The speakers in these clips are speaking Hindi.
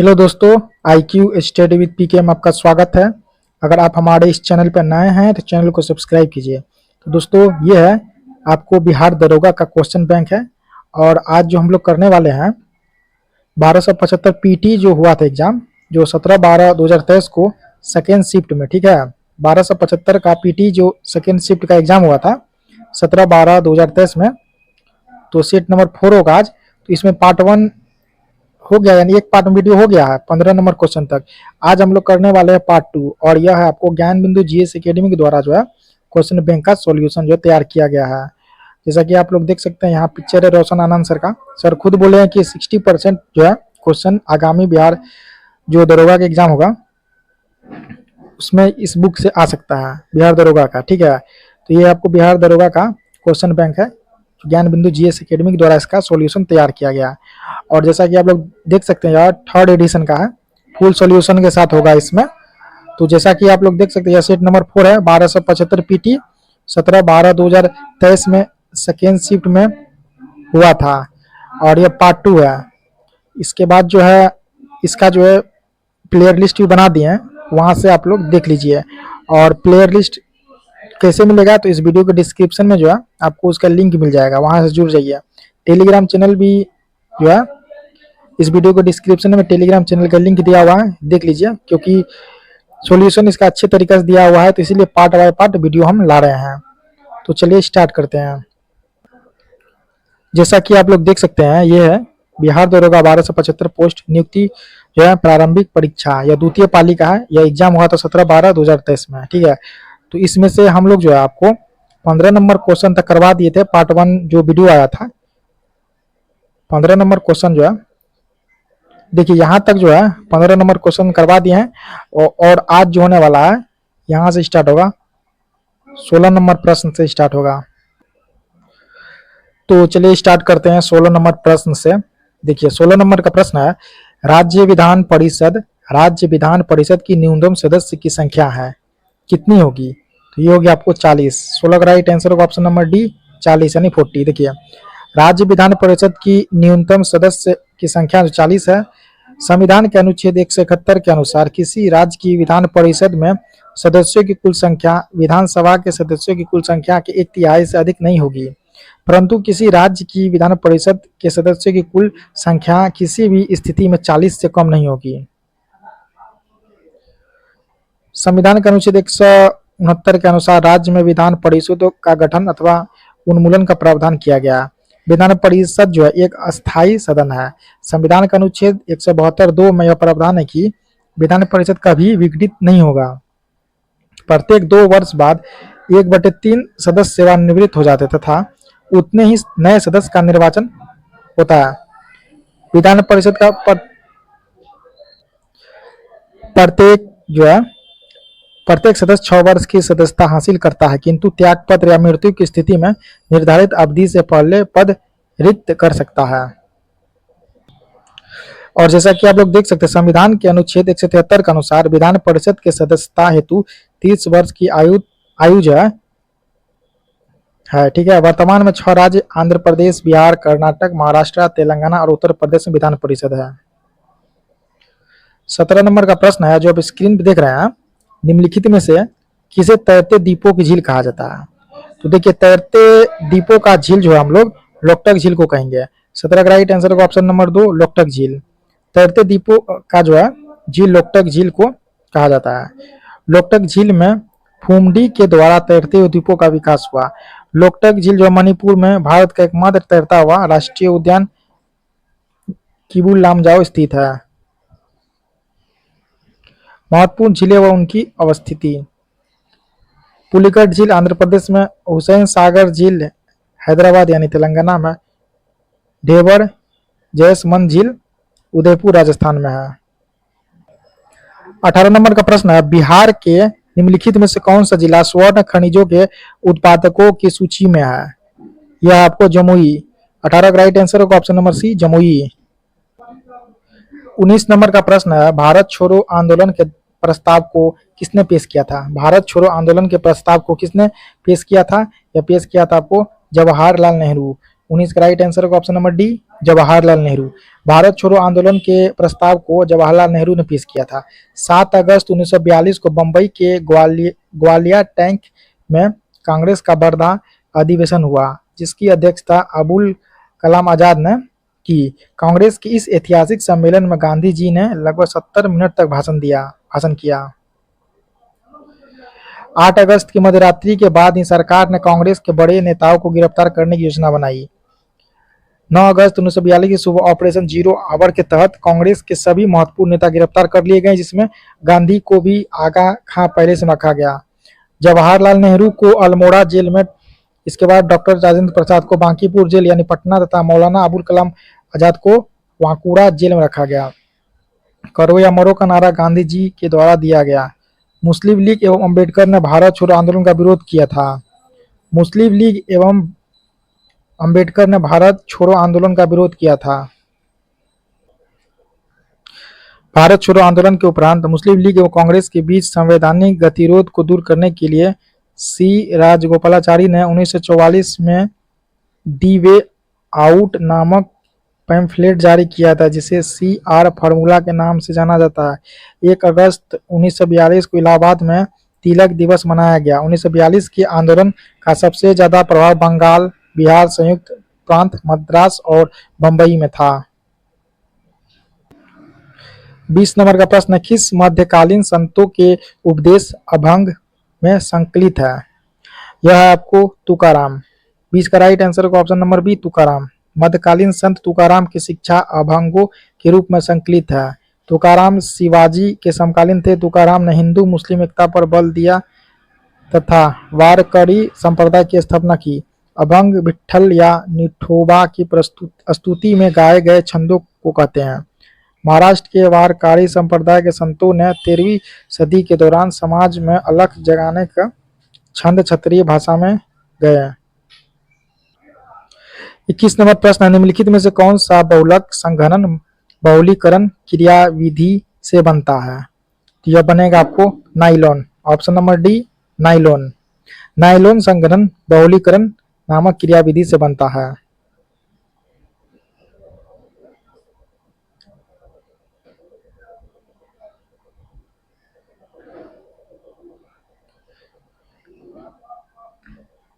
हेलो दोस्तों, IQ स्टडी विद पीके में आपका स्वागत है। अगर आप हमारे इस चैनल पर नए हैं तो चैनल को सब्सक्राइब कीजिए। तो दोस्तों, ये है आपको बिहार दरोगा का क्वेश्चन बैंक है। और आज जो हम लोग करने वाले हैं 1275 पीटी जो हुआ था एग्जाम, जो 17/12/2023 को सेकेंड शिफ्ट में, ठीक है। 1275 का पीटी जो सेकेंड शिफ्ट का एग्जाम हुआ था 17/12/2023 में, तो सेट नंबर 4 होगा आज। तो इसमें पार्ट 1 हो गया, यानी एक पार्ट वीडियो हो गया है 15 नंबर क्वेश्चन तक। आज हम लोग करने वाले हैं पार्ट 2, और यह है आपको ज्ञान बिंदु जीएस एकेडमी के द्वारा जो है क्वेश्चन बैंक का सॉल्यूशन जो तैयार किया गया है। जैसा कि आप लोग देख सकते हैं, यहाँ पिक्चर है रोशन आनंद सर का। सर खुद बोले हैं कि 60% जो है क्वेश्चन आगामी बिहार जो दरोगा का एग्जाम होगा उसमें इस बुक से आ सकता है, बिहार दरोगा का, ठीक है। तो ये आपको बिहार दरोगा का क्वेश्चन बैंक है, ज्ञान बिंदु जीएस एकेडमी के द्वारा इसका सॉल्यूशन तैयार किया गया है। और जैसा कि आप लोग देख सकते हैं, यार 3rd एडिशन का है, फुल सॉल्यूशन के साथ होगा इसमें। तो जैसा कि आप लोग देख सकते हैं, सेट नंबर 4 है 1275 पीटी 17/12/2023 में सेकेंड शिफ्ट में हुआ था, और ये पार्ट 2 है। इसके बाद जो है इसका जो है प्लेयर लिस्ट भी बना दिए हैं, वहां से आप लोग देख लीजिए। और प्लेयर लिस्ट कैसे मिलेगा, तो इस वीडियो के डिस्क्रिप्शन में जो है आपको उसका लिंक मिल जाएगा, वहां से जुड़ जाइए। टेलीग्राम चैनल भी जो है इस वीडियो के डिस्क्रिप्शन में टेलीग्राम चैनल का लिंक दिया हुआ है, देख लीजिए। क्योंकि सॉल्यूशन इसका अच्छे तरीके से दिया हुआ है, तो इसीलिए पार्ट बाय पार्ट वीडियो हम ला रहे हैं। तो चलिए स्टार्ट करते हैं। जैसा कि आप लोग देख सकते हैं, ये है बिहार दरोगा 1275 पोस्ट नियुक्ति जो है प्रारंभिक परीक्षा, यह द्वितीय पाली का है। यह एग्जाम हुआ था 17/12/2023 में, ठीक है। तो इसमें से हम लोग जो है आपको 15 नंबर क्वेश्चन तक करवा दिए थे। पार्ट 1 जो वीडियो आया था 15 नंबर क्वेश्चन जो है, देखिए यहाँ तक जो है 15 नंबर क्वेश्चन करवा दिए हैं। और आज जो होने वाला है यहाँ से स्टार्ट होगा, 16 नंबर प्रश्न से स्टार्ट होगा। तो चलिए स्टार्ट करते हैं 16 नंबर प्रश्न से। देखिए 16 नंबर का प्रश्न है, राज्य विधान परिषद की न्यूनतम सदस्य की संख्या है कितनी होगी? तो ये होगी आपको 40। 16 का राइट आंसर होगा ऑप्शन नंबर डी, 40 यानी 40। देखिए राज्य विधान परिषद की न्यूनतम सदस्य की संख्या 40 है। संविधान के अनुच्छेद 171 के अनुसार किसी राज्य की विधान परिषद में सदस्यों की कुल संख्या विधानसभा के सदस्यों की कुल संख्या के 1/3 से अधिक नहीं होगी, परंतु किसी राज्य की विधान परिषद के सदस्यों की कुल संख्या किसी भी स्थिति में 40 से कम नहीं होगी। संविधान के अनुच्छेद 169 के अनुसार राज्य में विधान परिषदों का गठन अथवा उन्मूलन का प्रावधान किया गया। विधान परिषद जो है एक अस्थायी सदन है। संविधान का अनुच्छेद 172(2) में यह प्रावधान है कि विधान परिषद कभी विघटित नहीं होगा। प्रत्येक 2 वर्ष बाद 1/3 सदस्य सेवानिवृत्त हो जाते तथा उतने ही नए सदस्य का निर्वाचन होता है। विधान परिषद का प्रत्येक सदस्य 6 वर्ष की सदस्यता हासिल करता है, किंतु त्यागपत्र या मृत्यु की स्थिति में निर्धारित अवधि से पहले पद रिक्त कर सकता है। और जैसा कि आप लोग देख सकते हैं, संविधान के अनुच्छेद 173 के अनुसार विधान परिषद के सदस्यता हेतु 30 वर्ष की आयु जो है, ठीक है। वर्तमान में 6 राज्य आंध्र प्रदेश, बिहार, कर्नाटक, महाराष्ट्र, तेलंगाना और उत्तर प्रदेश में विधान परिषद है। 17 नंबर का प्रश्न है, जो आप स्क्रीन पे देख रहे हैं, निम्नलिखित में से किसे तैरते द्वीपों की झील कहा जाता है? तो देखिए तैरते द्वीपों का झील जो है हम लोग लोकटक झील को कहेंगे। 17 का राइट आंसर होगा ऑप्शन नंबर 2, लोकटक झील। तैरते द्वीपों का जो है झील लोकटक झील को कहा जाता है। लोकटक झील में फुमडी के द्वारा तैरते हुए द्वीपों का विकास हुआ। लोकटक झील जो मणिपुर में भारत का एकमात्र तैरता हुआ राष्ट्रीय उद्यान किबुल लामजाओ स्थित है। महत्वपूर्ण झीलें व उनकी अवस्थिति। पुलिकट झील आंध्र प्रदेश में, हुसैन सागर झील हैदराबाद यानी तेलंगाना में, ढेबर जयसमंद झील उदयपुर राजस्थान में है। 18 नंबर का प्रश्न है, बिहार के निम्नलिखित में से कौन सा जिला स्वर्ण खनिजों के उत्पादकों की सूची में है? यह आपको जमुई। 18 का राइट आंसर होगा option number C, Jamui. 19 number का प्रश्न है, भारत छोड़ो आंदोलन के प्रस्ताव को किसने पेश किया था? भारत छोड़ो आंदोलन के प्रस्ताव को किसने पेश किया था? यह पेश किया था आपको जवाहरलाल नेहरू। 19 का राइट आंसर होगा option number D, Jawaharlal Nehru. Bharat छोड़ो आंदोलन के प्रस्ताव को जवाहरलाल नेहरू ने पेश किया था। 7 अगस्त 1942 को बंबई के ग्वालियर टैंक में कांग्रेस का वर्धा अधिवेशन हुआ, जिसकी अध्यक्षता अबुल कलाम आजाद ने की। कांग्रेस के इस ऐतिहासिक सम्मेलन में गांधी जी ने लगभग 70 मिनट तक भाषण किया। 8 अगस्त की मध्यरात्रि के बाद ही सरकार ने कांग्रेस के बड़े नेताओं को गिरफ्तार करने की योजना बनाई। 9 अगस्त 1942 की सुबह ऑपरेशन जीरो आवर के तहत कांग्रेस के सभी महत्वपूर्ण नेता गिरफ्तार कर लिए गए, जिसमें गांधी को भी आगा खां पहले से रखा गया। जवाहरलाल नेहरू को अल्मोड़ा जेल में, इसके बाद डॉक्टर राजेंद्र प्रसाद को बांकीपुर जेल यानी पटना तथा मौलाना अबुल कलाम आजाद को वांकुड़ा जेल में रखा गया। करो या मरो का नारा गांधी जी के द्वारा दिया गया। मुस्लिम लीग एवं अम्बेडकर ने भारत छोड़ो आंदोलन का विरोध किया था। मुस्लिम लीग एवं अम्बेडकर ने भारत छोड़ो आंदोलन का विरोध किया था। भारत छोड़ो आंदोलन के उपरांत मुस्लिम लीग एवं कांग्रेस के बीच संवैधानिक गतिरोध को दूर करने के लिए सी राजगोपालाचारी ने 1944 में दी वे आउट नामक पैम्फलेट जारी किया था, जिसे CR फार्मूला के नाम से जाना जाता है। 1 अगस्त 1942 को इलाहाबाद में तिलक दिवस मनाया गया। 1942 के आंदोलन का सबसे ज्यादा प्रभाव बंगाल, बिहार, संयुक्त प्रांत, मद्रास और बंबई में था। 20 नंबर का प्रश्न, किस मध्यकालीन संतों के उपदेश अभंग में संकलित है? यह है आपको तुकाराम। 20 का राइट आंसर को ऑप्शन नंबर बी, तुकाराम। मध्यकालीन संत तुकाराम की शिक्षा अभंगों के रूप में संकलित है। तुकाराम शिवाजी के समकालीन थे। तुकाराम ने हिंदू मुस्लिम एकता पर बल दिया तथा वारकरी संप्रदाय की स्थापना की। अभंग विट्ठल या निठोबा की स्तुति में गाए गए छंदों को कहते हैं। महाराष्ट्र के वारकरी संप्रदाय के संतों ने 13वीं सदी के दौरान समाज में अलख जगाने का छंद क्षत्रिय भाषा में गए। 21 नंबर प्रश्न, निम्नलिखित में से कौन सा बहुलक संघनन बहुलीकरण क्रियाविधि से बनता है? तो यह बनेगा आपको nylon. Option number D, nylon. Nylon संघनन बहुलीकरण नामक क्रियाविधि से बनता है।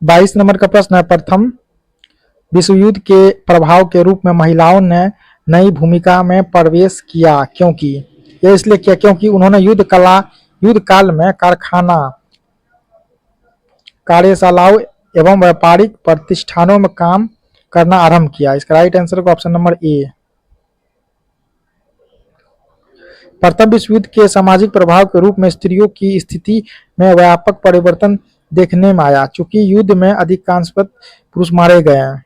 बाईस नंबर का प्रश्न है, प्रथम विश्व युद्ध के प्रभाव के रूप में महिलाओं ने नई भूमिका में प्रवेश किया क्योंकि? यह इसलिए किया क्योंकि उन्होंने युद्ध काल में कारखाना, कार्यशालाओं एवं व्यापारिक प्रतिष्ठानों में काम करना आरंभ किया। इसका राइट आंसर को ऑप्शन नंबर ए। प्रथम विश्व युद्ध के सामाजिक प्रभाव के रूप में स्त्रियों की स्थिति में व्यापक परिवर्तन देखने में आया, चूंकि युद्ध में अधिकांशतः पुरुष मारे गए हैं।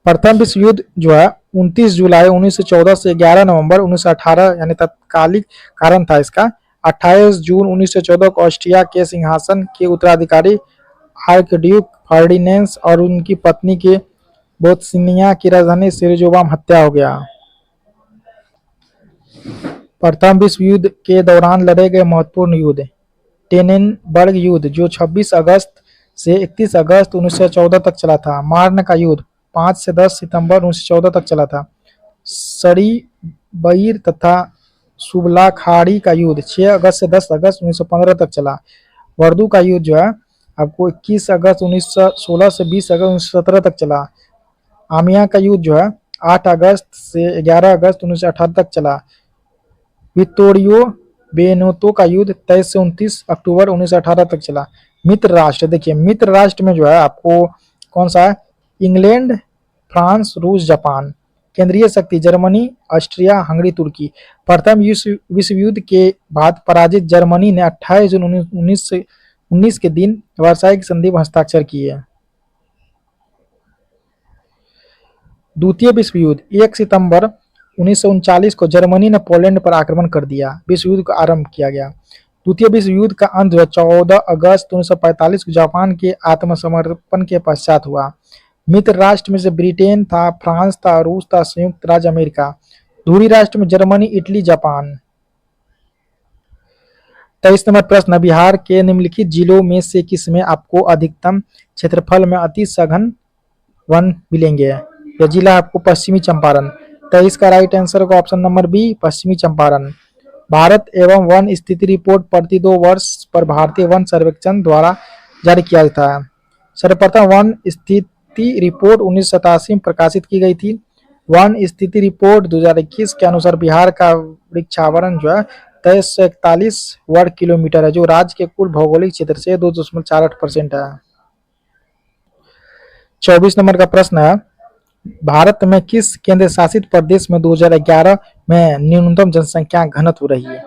प्रथम विश्व युद्ध जो है 29 जुलाई 1914 से 11 नवंबर 1918 यानी तत्कालिक कारण था इसका। 28 जून 1914 को ऑस्ट्रिया के सिंहासन के उत्तराधिकारी आर्कड्यूक फर्डिनेंड और उनकी पत्नी के बोस्निया की राजधानी सेरेजोवा में हत्या हो गया। प्रथम विश्व युद्ध के दौरान लड़े गए महत्वपूर्ण युद्ध, टेनेनबर्ग युद्ध जो 26 अगस्त से 31 अगस्त 1914 तक चला था। मार्न का युद्ध 5 से 10 सितंबर 1914 तक चला था। सरीबईर तथा सुबलाखाड़ी का युद्ध 6 अगस्त से 10 अगस्त 1915 तक चला। वर्दू का युद्ध जो है आपको 21 अगस्त 1916 से 20 अगस्त 1917 तक चला। आमिया का युद्ध जो है 8 अगस्त से 11 अगस्त 1918 तक चला। वित्तोरियो बेनेतो का युद्ध 23 से 29 अक्टूबर 1918 तक चला। मित्र राष्ट्र, देखिए मित्र राष्ट्र में जो है आपको कौन सा है? इंग्लैंड, फ्रांस, रूस, जापान। केंद्रीय शक्ति जर्मनी, ऑस्ट्रिया, हंगरी, तुर्की। प्रथम विश्व युद्ध के बाद पराजित जर्मनी ने 28 जून 1919 के दिन वर्साई की संधि पर हस्ताक्षर किए। द्वितीय विश्व युद्ध 1 सितंबर 1939 को जर्मनी ने पोलैंड पर आक्रमण कर दिया। विश्व युद्ध का आरंभ किया गया। द्वितीय विश्व युद्ध का अंत 14 अगस्त 1945 को जापान के आत्मसमर्पण के पश्चात हुआ। मित्र राष्ट्र में से ब्रिटेन था, फ्रांस था, रूस था, संयुक्त राज्य अमेरिका। धुरी राष्ट्र में जर्मनी, इटली, जापान। 23 नंबर प्रश्न, बिहार के निम्नलिखित जिलों में से किसमें आपको अधिकतम क्षेत्रफल में अति सघन वन मिलेंगे। यह जिला आपको पश्चिमी चंपारण। 23 का राइट आंसर होगा ऑप्शन नंबर बी, पश्चिमी चंपारण। भारत एवं वन स्थिति रिपोर्ट प्रति 2 वर्ष पर भारतीय वन सर्वेक्षण द्वारा जारी किया जाता है। सर्वप्रथम वन स्थिति रिपोर्ट 1987 में प्रकाशित की गई थी। वन स्थिति रिपोर्ट 2021 के अनुसार बिहार का वृक्षावरण जो है 2341 वर्ग किलोमीटर है, जो राज्य के कुल भौगोलिक क्षेत्र से 2.48% है। 24 नंबर का प्रश्न है, भारत में किस केंद्र शासित प्रदेश में 2011 में न्यूनतम जनसंख्या घनत्व रही है?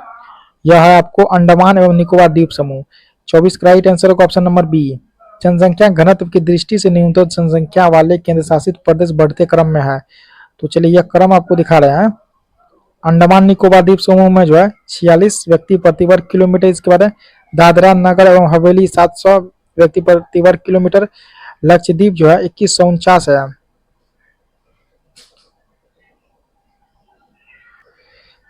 यह है आपको अंडमान एवं निकोबार द्वीप समूह। 24 का राइट आंसर होगा ऑप्शन नंबर बी। जनसंख्या घनत्व की दृष्टि से न्यूनतम जनसंख्या वाले केंद्र शासित प्रदेश बढ़ते क्रम में है। तो चलिए यह क्रम आपको दिखा रहे हैं। अंडमान निकोबार द्वीप समूह में जो है 46 व्यक्ति प्रति वर्ग किलोमीटर। इसके बाद है दादरा नगर एवं हवेली 700 व्यक्ति प्रति वर्ग किलोमीटर। लक्षद्वीप जो है 2149 है।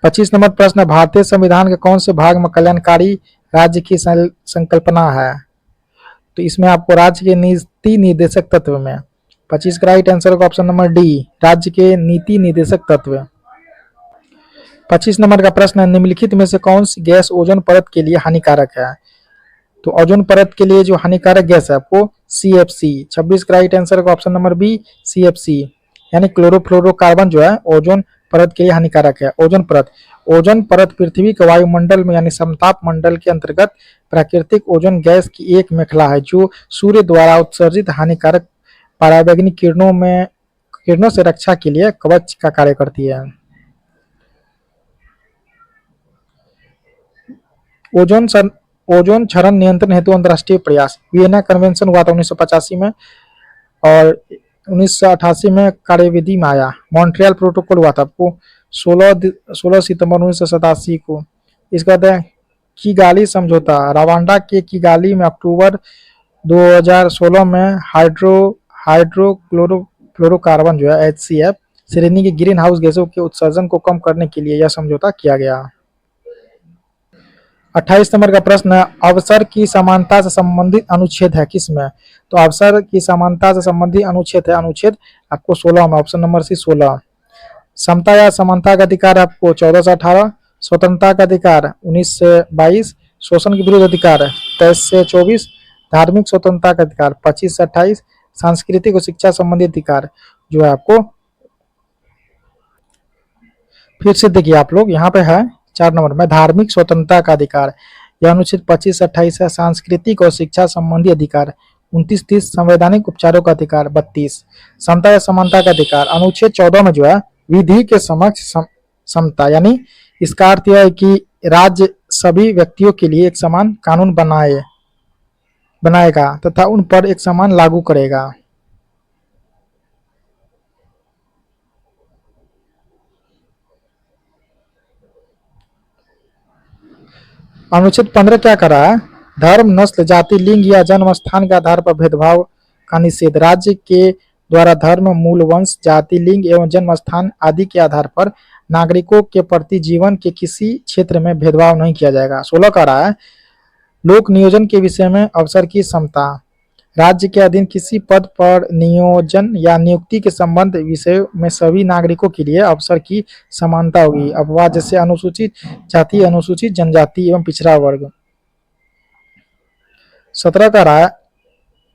25 नंबर प्रश्न, भारतीय संविधान के कौन से भाग में कल्याणकारी राज्य की संकल्पना है? तो इसमें आपको राज्य के नीति निर्देशक तत्व में 25 का राइट आंसर होगा ऑप्शन नंबर डी, राज्य के नीति निर्देशक तत्व। 25 नंबर का प्रश्न है, निम्नलिखित में से कौन सी गैस ओजोन परत के लिए हानिकारक है? तो ओजोन परत के लिए जो हानिकारक गैस है आपको CFC। 26 का राइट आंसर होगा ऑप्शन नंबर बी, CFC यानी क्लोरोफ्लोरोकार्बन जो है ओजोन परत के लिए हानिकारक है। ओजोन परत पृथ्वी के वायुमंडल में यानी समताप मंडल के अंतर्गत प्राकृतिक ओजोन गैस की एक मेखला है, जो सूर्य द्वारा उत्सर्जित हानिकारक पराबैंगनी किरणों से रक्षा के लिए कवच का कार्य करती है। ओजोन क्षरण नियंत्रण हेतु अंतर्राष्ट्रीय प्रयास। वियना कन्वेंशन हुआ था 1985 में और 1988 में कार्यविधि में आया। मॉन्ट्रियल प्रोटोकॉल हुआ था आपको 16 सितंबर 1987 को। इसके बाद किगाली समझौता, रवांडा के किगाली में अक्टूबर 2016 में हाइड्रोक्लोरोफ्लोरोकार्बन जो है HCF श्रेणी के ग्रीन हाउस गैसों के उत्सर्जन को कम करने के लिए यह समझौता किया गया। 28 नंबर का प्रश्न है, अवसर की समानता से संबंधित अनुच्छेद है किसमें? तो अवसर की समानता से संबंधित अनुच्छेद है अनुच्छेद आपको 16 में, ऑप्शन नंबर सी 16। समता या समानता का अधिकार आपको 14 से 18, स्वतंत्रता का अधिकार 19 से 22, शोषण के विरुद्ध अधिकार 23 से 24, धार्मिक स्वतंत्रता का अधिकार 25 से 28, सांस्कृतिक और शिक्षा संबंधी अधिकार जो है आपको, फिर से देखिए आप लोग यहाँ पे है 4 नंबर में धार्मिक स्वतंत्रता का अधिकार, यह अनुच्छेद 25 से 28 है। सांस्कृतिक और शिक्षा संबंधी अधिकार 29-30, संवैधानिक उपचारों का अधिकार 32, समता या समानता का अधिकार अनुच्छेद 14 में जो है विधि के समक्ष समता, यानी इसका अर्थ यह है कि राज्य सभी व्यक्तियों के लिए एक समान कानून बनाएगा तथा उन पर एक समान लागू करेगा। अनुच्छेद 15 क्या कर रहा है? धर्म, नस्ल, जाति, लिंग या जन्म स्थान के आधार पर भेदभाव का निषेध। राज्य के द्वारा धर्म, मूल वंश, जाति, लिंग एवं जन्म स्थान आदि के आधार पर नागरिकों के प्रति जीवन के किसी क्षेत्र में भेदभाव नहीं किया जाएगा। 16 का रहा है लोक नियोजन के विषय में अवसर की समता। राज्य के अधीन किसी पद पर नियोजन या नियुक्ति के संबंध विषय में सभी नागरिकों के लिए अवसर की समानता होगी। अपवाद जैसे अनुसूचित जाति, अनुसूचित जनजाति एवं पिछड़ा वर्ग। 17 का रहा है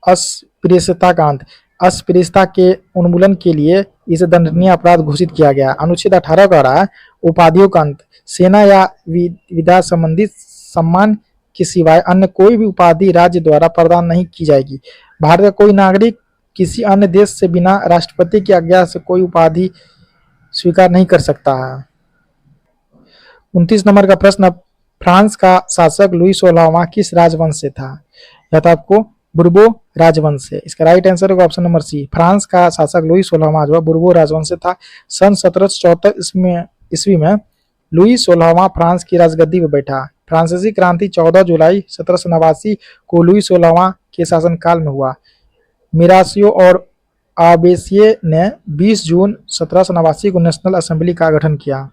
अस्पृश्यता का अंत। अस्पृश्यता के उन्मूलन के लिए इसे दंडनीय अपराध घोषित किया गया। अनुच्छेद 18 का रहा है उपाधियों का अंत। सेना या विधा संबंधी सम्मान के सिवाय अन्य कोई भी उपाधि राज्य द्वारा प्रदान नहीं की जाएगी। भारत का कोई नागरिक किसी अन्य देश से बिना राष्ट्रपति की आज्ञा से कोई उपाधि स्वीकार नहीं कर सकता है। 29 नंबर का प्रश्न, फ्रांस का शासक लुई 16वां किस राजवंश से था? यह था आपको बुर्बो राजवंश से। इसका राइट आंसर होगा ऑप्शन नंबर सी। फ्रांस का शासक लुई 16वां जो है बुर्बो राजवंश से था। सन 1774 ईस्वी में लुई 16वां फ्रांस की राजगद्दी पर बैठा। फ्रांसीसी क्रांति 14 जुलाई 1789 को लुई 16वां के शासनकाल में हुआ। मिरासियो और आबेसिये ने 20 जून 1789 को नेशनल असेंबली का गठन किया।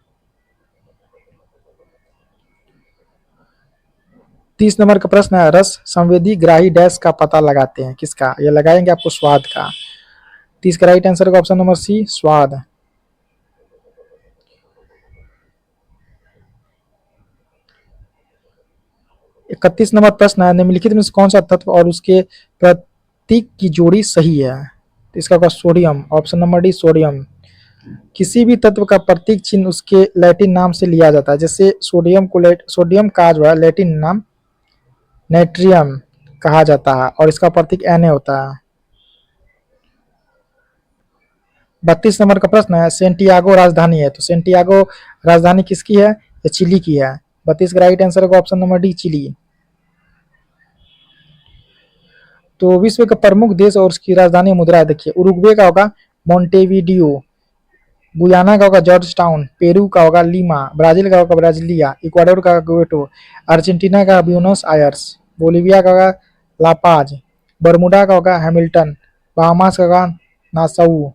30 नंबर का प्रश्न है, रस संवेदी ग्राही डैश का पता लगाते हैं किसका? यह लगाएंगे आपको स्वाद का। तो इसका राइट आंसर का ऑप्शन नंबर सी, स्वाद। 31 नंबर प्रश्न है, निम्नलिखित में से कौन सा तत्व और उसके प्रतीक की जोड़ी सही है? तो इसका होगा sodium, option number D sodium. किसी भी तत्व का प्रतीक चिन्ह उसके लैटिन नाम से लिया जाता है, जैसे सोडियम का जो है लैटिन नाम नाइट्रियम कहा जाता है और इसका प्रतीक Na होता है। 32 नंबर का प्रश्न है, सेंटियागो राजधानी है, तो सेंटियागो राजधानी किसकी है? ये चिली की है। 32 का राइट आंसर होगा ऑप्शन नंबर डी, चिली। तो विश्व का प्रमुख देश और उसकी राजधानी मुद्रा है, देखिए उरुग्वे का होगा मोंटेविडियो, गुयाना का होगा जॉर्ज टाउन, पेरू का होगा लीमा, ब्राजील का होगा ब्राजिलिया, इक्वाडोर का क्वेटो, अर्जेंटीना का ब्यूनस आयर्स, बोलिविया का होगा लापाज, बर्मुडा का होगा हैमिल्टन, बहामास का होगा नासाऊ।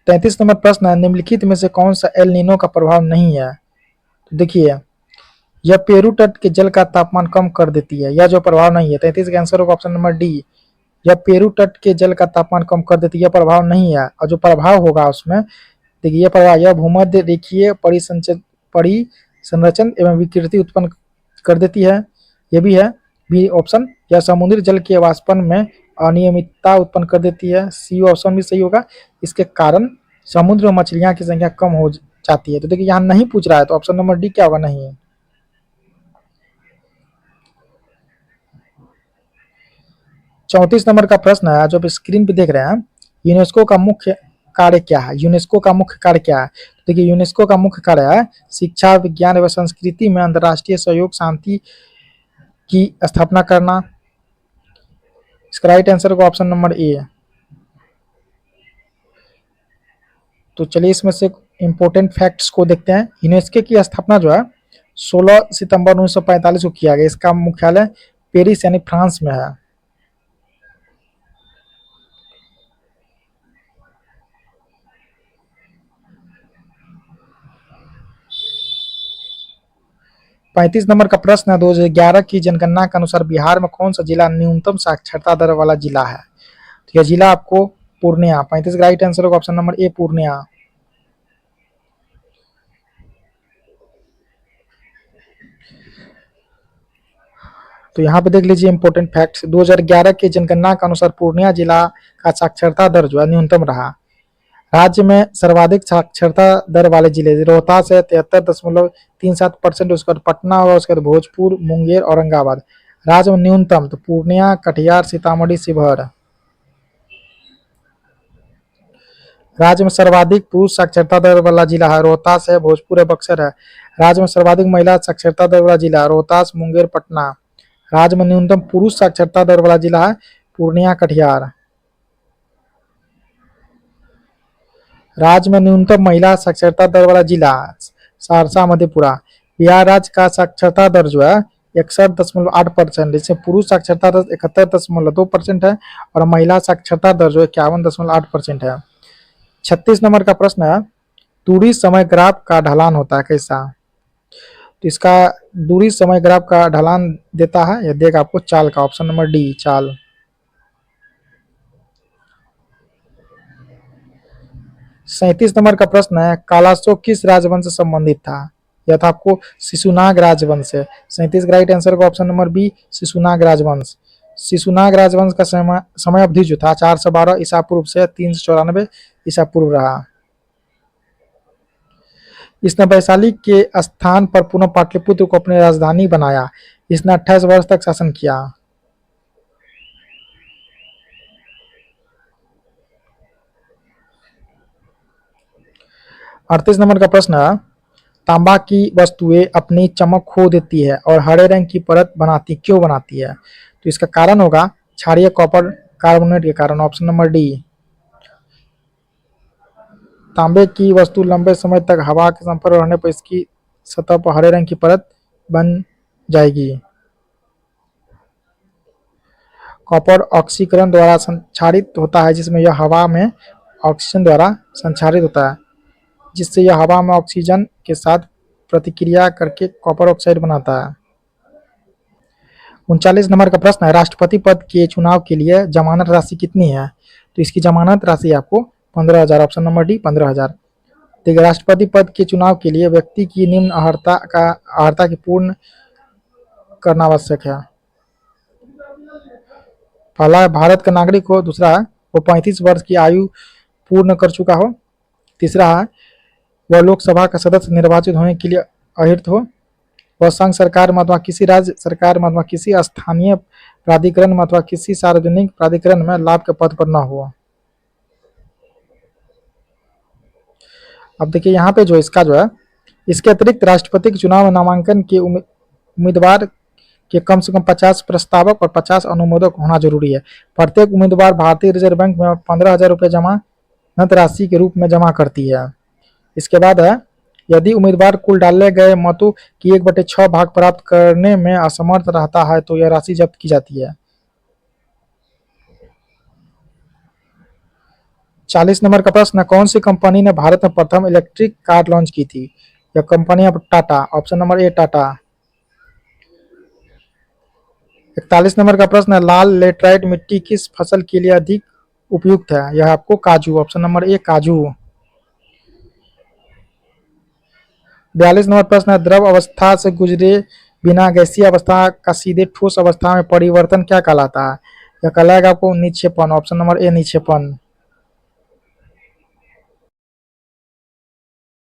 33 नंबर प्रश्न है, निम्नलिखित में से कौन सा एल नीनो का प्रभाव नहीं है? तो देखिए यह पेरू तट के जल का तापमान कम कर देती है, यह जो प्रभाव नहीं है। 33 का आंसर होगा ऑप्शन नंबर डी, यह पेरू तट के जल का तापमान कम कर देती है, यह प्रभाव नहीं है। और जो प्रभाव होगा उसमें देखिए यह प्रभाव, यह भूमध्य रेखीय परिसंरचन एवं विकृति उत्पन्न कर देती है, यह भी है बी ऑप्शन। यह समुद्री जल के वाष्पन में अनियमितता उत्पन्न कर देती है, सी ऑप्शन भी सही होगा। इसके कारण समुद्र में मछलियां की संख्या कम हो जाती है। तो देखिए यहाँ नहीं पूछ रहा है, तो ऑप्शन नंबर डी क्या होगा, नहीं। 34 नंबर का प्रश्न है जो आप स्क्रीन पे देख रहे हैं, यूनेस्को का मुख्य कार्य क्या है? यूनेस्को का मुख्य कार्य क्या है? तो देखिए यूनेस्को का मुख्य कार्य है शिक्षा, विज्ञान एवं संस्कृति में अंतर्राष्ट्रीय सहयोग, शांति की स्थापना करना। इसका राइट आंसर होगा ऑप्शन नंबर ए। तो चलिए इसमें से इंपॉर्टेंट फैक्ट्स को देखते हैं। यूनेस्को की स्थापना जो है 16 सितंबर 1945 को किया गया। इसका मुख्यालय पेरिस यानी फ्रांस में है। पैंतीस नंबर का प्रश्न है, 2011 की जनगणना के अनुसार बिहार में कौन सा जिला न्यूनतम साक्षरता दर वाला जिला है? तो यह जिला आपको पूर्णिया। 35 का राइट आंसर होगा ऑप्शन नंबर ए, पूर्णिया। तो यहाँ पे देख लीजिए इंपॉर्टेंट फैक्ट्स। 2011 की जनगणना के अनुसार पूर्णिया जिला का साक्षरता दर जो है न्यूनतम रहा। राज्य में सर्वाधिक साक्षरता दर वाले जिले रोहतास है 73.37%, उसके बाद पटना होगा, उसके बाद भोजपुर, मुंगेर, औरंगाबाद। राज्य में न्यूनतम तो पूर्णिया, कटिहार, सीतामढ़ी, शिवहर। राज्य में सर्वाधिक पुरुष साक्षरता दर वाला जिला है रोहतास है, भोजपुर है, बक्सर है। राज्य में सर्वाधिक महिला साक्षरता दर वाला जिला रोहतास, मुंगेर, पटना। राज्य में न्यूनतम पुरुष साक्षरता दर वाला जिला है पूर्णिया, कटिहार। राज्य में न्यूनतम महिला साक्षरता दर वाला जिला सहरसा, मधेपुरा। बिहार राज्य का साक्षरता दर जो है 61.8%, जिसमें पुरुष साक्षरता दर 71.2% है और महिला साक्षरता दर जो 51.8% है। 36 नंबर का प्रश्न है, दूरी समय ग्राफ का ढलान होता है कैसा? तो इसका दूरी समय ग्राफ का ढलान देता है, यह देगा आपको चाल का, ऑप्शन नंबर डी, चाल। 37 नंबर का प्रश्न है, कालाशोक किस राजवंश से संबंधित था? यह था आपको शिशुनाग राजवंश है। 37 का राइट आंसर का ऑप्शन नंबर बी, शिशुनाग राजवंश। शिशुनाग राजवंश का समय अवधि जो था 412 ईसा पूर्व से 394 ईसा पूर्व रहा। इसने वैशाली के स्थान पर पुनः पाटलिपुत्र को अपनी राजधानी बनाया। इसने 28 वर्ष तक शासन किया। अड़तीस नंबर का प्रश्न है, तांबा की वस्तुएं अपनी चमक खो देती है और हरे रंग की परत क्यों बनाती है? तो इसका कारण होगा क्षारीय कॉपर कार्बोनेट के कारण, ऑप्शन नंबर डी। तांबे की वस्तु लंबे समय तक हवा के संपर्क रहने पर इसकी सतह पर हरे रंग की परत बन जाएगी। कॉपर ऑक्सीकरण द्वारा संचारित होता है, जिसमें यह हवा में ऑक्सीजन द्वारा संचारित होता है, जिससे यह हवा में ऑक्सीजन के साथ प्रतिक्रिया करके कॉपर ऑक्साइड बनाता है। 39 नंबर का प्रश्न है, राष्ट्रपति पद के चुनाव के लिए जमानत राशि कितनी है? तो इसकी जमानत राशि आपको 15,000, ऑप्शन नंबर डी 15,000। देखिए, राष्ट्रपति पद के चुनाव के लिए व्यक्ति की निम्न अर्हता की पूर्ण करना आवश्यक है। पहला है भारत का नागरिक हो, दूसरा है वो 35 वर्ष की आयु पूर्ण कर चुका हो, तीसरा है वह लोकसभा का सदस्य निर्वाचित होने के लिए अहिर्त हो, वह संघ सरकार में अथवा किसी राज्य सरकार में अथवा किसी स्थानीय प्राधिकरण में अथवा किसी सार्वजनिक प्राधिकरण में लाभ के पद पर न हो। अब देखिए यहाँ पे जो इसका जो है, इसके अतिरिक्त राष्ट्रपति के चुनाव में नामांकन के उम्मीदवार के कम से कम 50 प्रस्तावक और 50 अनुमोदक होना जरूरी है। प्रत्येक उम्मीदवार भारतीय रिजर्व बैंक में 15,000 रुपये जमानत राशि के रूप में जमा करती है। इसके बाद है, यदि उम्मीदवार कुल डाले गए मतों की 1/6 भाग प्राप्त करने में असमर्थ रहता है तो यह राशि जब्त की जाती है। 40 नंबर का प्रश्न है, कौन सी कंपनी ने भारत में प्रथम इलेक्ट्रिक कार लॉन्च की थी? यह कंपनी है Tata, option number A Tata. 41 number का प्रश्न है, लाल लेटराइट मिट्टी किस फसल के लिए अधिक उपयुक्त है? यह आपको काजू, ऑप्शन नंबर ए काजू। 42 नंबर प्रश्न है, द्रव अवस्था से गुजरे बिना गैसीय अवस्था का सीधे ठोस अवस्था में परिवर्तन क्या कहलाता है? यह कहलाएगा आपको निक्षेपण, ऑप्शन नंबर ए निक्षेपण।